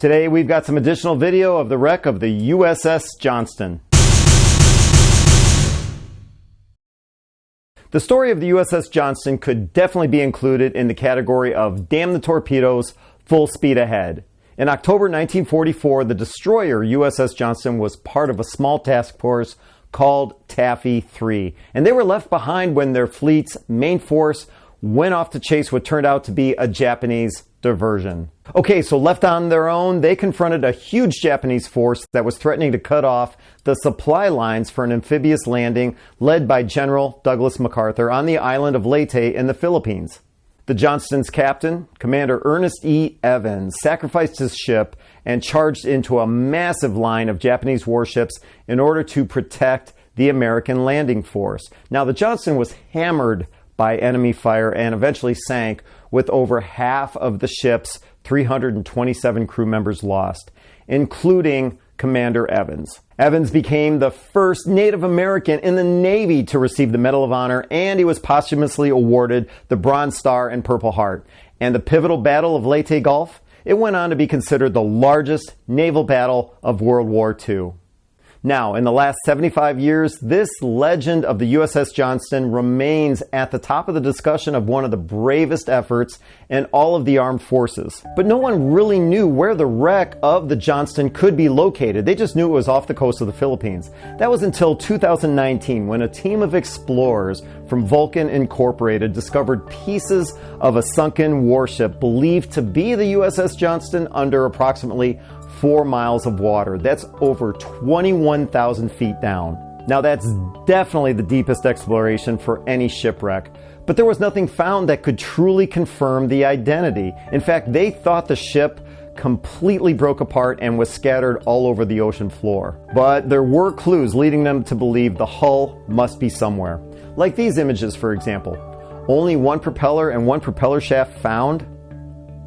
Today we've got some additional video of the wreck of the USS Johnston. The story of the USS Johnston could definitely be included in the category of damn the torpedoes, full speed ahead. In October 1944, the destroyer USS Johnston was part of a small task force called Taffy 3, and they were left behind when their fleet's main force went off to chase what turned out to be a Japanese diversion. Okay, so left on their own, they confronted a huge Japanese force that was threatening to cut off the supply lines for an amphibious landing led by General Douglas MacArthur on the island of Leyte in the Philippines. The Johnston's captain, Commander Ernest E. Evans, sacrificed his ship and charged into a massive line of Japanese warships in order to protect the American landing force. Now, the Johnston was hammered by enemy fire and eventually sank, with over half of the ship's 327 crew members lost, including Commander Evans. Evans became the first Native American in the Navy to receive the Medal of Honor, and he was posthumously awarded the Bronze Star and Purple Heart. And the pivotal Battle of Leyte Gulf, it went on to be considered the largest naval battle of World War II. Now, in the last 75 years, this legend of the USS Johnston remains at the top of the discussion of one of the bravest efforts in all of the armed forces. But no one really knew where the wreck of the Johnston could be located. They just knew it was off the coast of the Philippines. That was until 2019, when a team of explorers from Vulcan Incorporated discovered pieces of a sunken warship believed to be the USS Johnston under approximately 4 miles of water. That's over 21,000 feet down. Now, that's definitely the deepest exploration for any shipwreck, but there was nothing found that could truly confirm the identity. In fact, they thought the ship completely broke apart and was scattered all over the ocean floor. But there were clues leading them to believe the hull must be somewhere. Like these images, for example. Only one propeller and one propeller shaft found.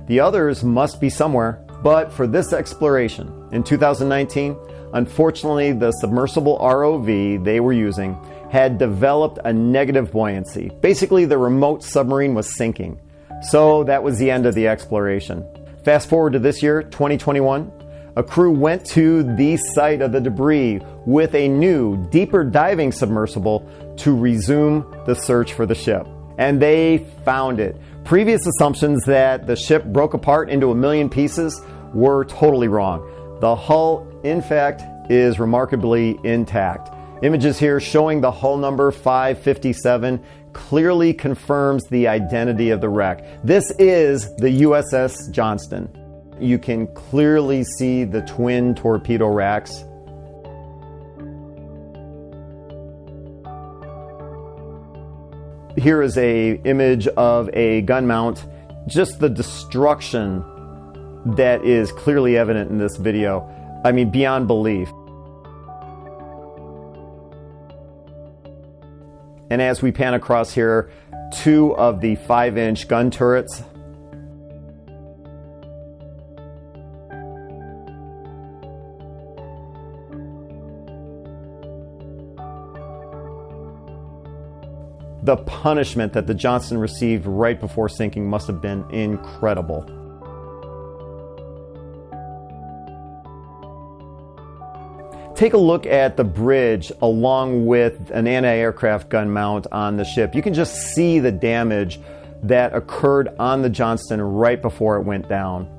The others must be somewhere. But for this exploration in 2019, unfortunately, the submersible ROV they were using had developed a negative buoyancy. Basically, the remote submarine was sinking. So that was the end of the exploration. Fast forward to this year, 2021, a crew went to the site of the debris with a new, deeper diving submersible to resume the search for the ship. And they found it. Previous assumptions that the ship broke apart into a million pieces were totally wrong. The hull, in fact, is remarkably intact. Images here showing the hull number 557 clearly confirms the identity of the wreck. This is the USS Johnston. You can clearly see the twin torpedo racks. Here is an image of a gun mount. Just the destruction that is clearly evident in this video. I mean, beyond belief. And as we pan across here, 2 of the 5-inch gun turrets. The punishment that the Johnston received right before sinking must have been incredible. Take a look at the bridge along with an anti-aircraft gun mount on the ship. You can just see the damage that occurred on the Johnston right before it went down.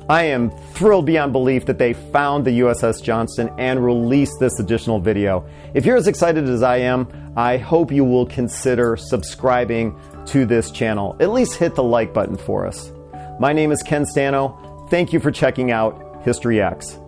I am thrilled beyond belief that they found the USS Johnston and released this additional video. If you're as excited as I am, I hope you will consider subscribing to this channel. At least hit the like button for us. My name is Ken Stano. Thank you for checking out History X.